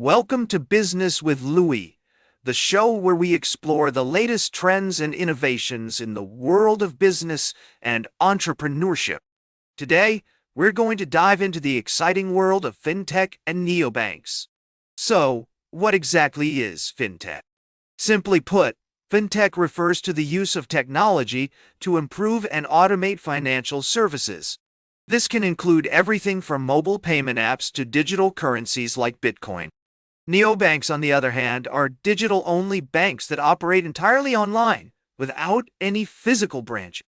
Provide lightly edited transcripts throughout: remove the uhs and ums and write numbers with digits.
Welcome to Business with Louis, the show where we explore the latest trends and innovations in the world of business and entrepreneurship. Today, we're going to dive into the exciting world of fintech and neobanks. So, what exactly is fintech? Simply put, fintech refers to the use of technology to improve and automate financial services. This can include everything from mobile payment apps to digital currencies like Bitcoin. Neobanks, on the other hand, are digital-only banks that operate entirely online, without any physical branch.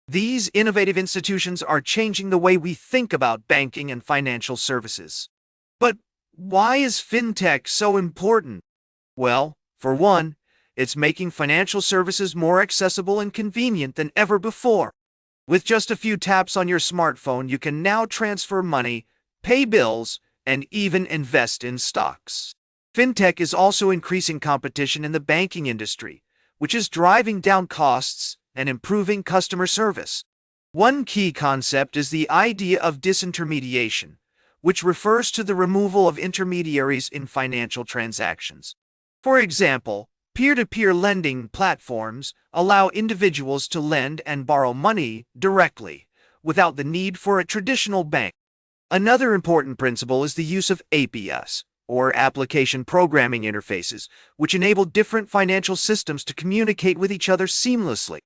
These innovative institutions are changing the way we think about banking and financial services. But why is fintech so important? Well, for one, it's making financial services more accessible and convenient than ever before. With just a few taps on your smartphone, you can now transfer money, pay bills, and even invest in stocks. Fintech is also increasing competition in the banking industry, which is driving down costs and improving customer service. One key concept is the idea of disintermediation, which refers to the removal of intermediaries in financial transactions. For example, peer-to-peer lending platforms allow individuals to lend and borrow money directly, without the need for a traditional bank. Another important principle is the use of APIs, or application programming interfaces, which enable different financial systems to communicate with each other seamlessly.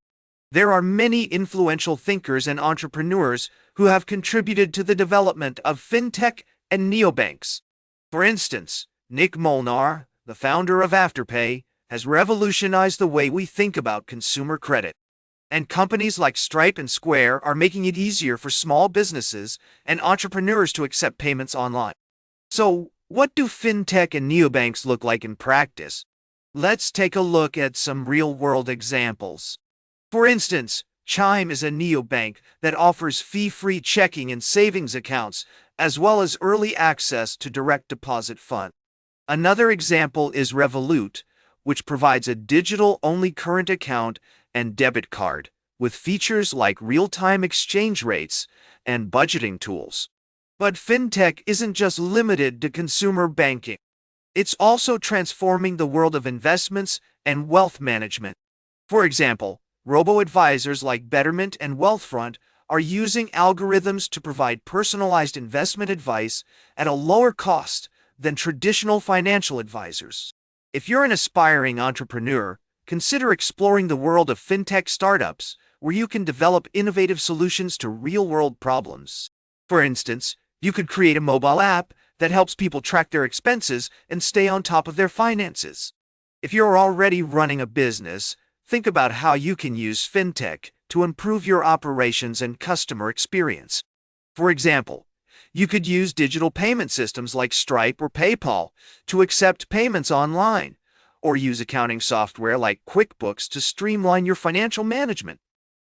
There are many influential thinkers and entrepreneurs who have contributed to the development of fintech and neobanks. For instance, Nick Molnar, the founder of Afterpay, has revolutionized the way we think about consumer credit. And companies like Stripe and Square are making it easier for small businesses and entrepreneurs to accept payments online. So, what do fintech and neobanks look like in practice? Let's take a look at some real-world examples. For instance, Chime is a neobank that offers fee-free checking and savings accounts, as well as early access to direct deposit funds. Another example is Revolut, which provides a digital-only current account and debit card, with features like real-time exchange rates and budgeting tools. But fintech isn't just limited to consumer banking. It's also transforming the world of investments and wealth management. For example, robo-advisors like Betterment and Wealthfront are using algorithms to provide personalized investment advice at a lower cost than traditional financial advisors. If you're an aspiring entrepreneur, consider exploring the world of fintech startups, where you can develop innovative solutions to real-world problems. For instance, you could create a mobile app that helps people track their expenses and stay on top of their finances. If you're already running a business, think about how you can use fintech to improve your operations and customer experience. For example, you could use digital payment systems like Stripe or PayPal to accept payments online, or use accounting software like QuickBooks to streamline your financial management.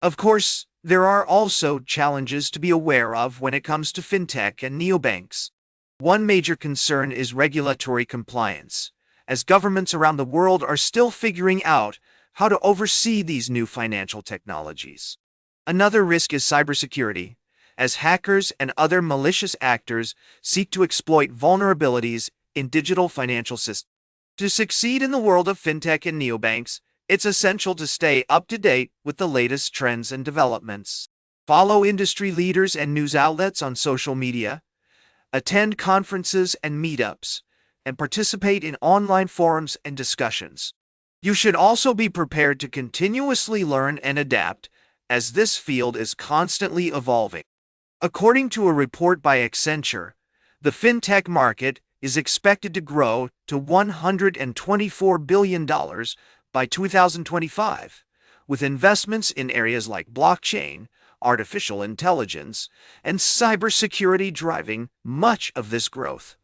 Of course, there are also challenges to be aware of when it comes to fintech and neobanks. One major concern is regulatory compliance, as governments around the world are still figuring out how to oversee these new financial technologies. Another risk is cybersecurity, as hackers and other malicious actors seek to exploit vulnerabilities in digital financial systems. To succeed in the world of fintech and neobanks, it's essential to stay up to date with the latest trends and developments. Follow industry leaders and news outlets on social media, attend conferences and meetups, and participate in online forums and discussions. You should also be prepared to continuously learn and adapt, as this field is constantly evolving. According to a report by Accenture, the fintech market is expected to grow to $124 billion by 2025, with investments in areas like blockchain, artificial intelligence, and cybersecurity driving much of this growth.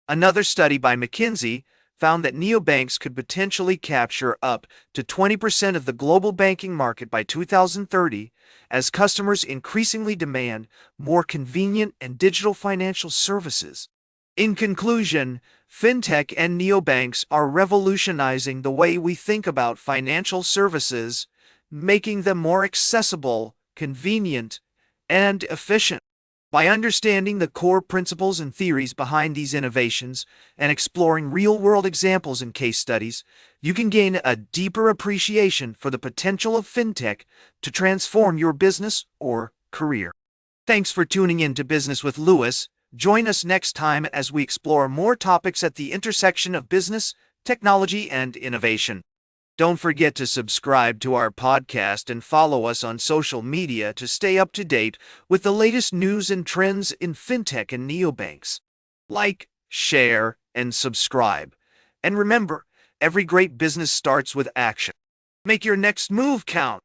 Another study by McKinsey found that neobanks could potentially capture up to 20% of the global banking market by 2030, as customers increasingly demand more convenient and digital financial services. In conclusion, fintech and neobanks are revolutionizing the way we think about financial services, making them more accessible, convenient, and efficient. By understanding the core principles and theories behind these innovations and exploring real-world examples and case studies, you can gain a deeper appreciation for the potential of fintech to transform your business or career. Thanks for tuning in to Business with Louis. Join us next time as we explore more topics at the intersection of business, technology, and innovation. Don't forget to subscribe to our podcast and follow us on social media to stay up to date with the latest news and trends in fintech and neobanks. Like, share, and subscribe. And remember, every great business starts with action. Make your next move count.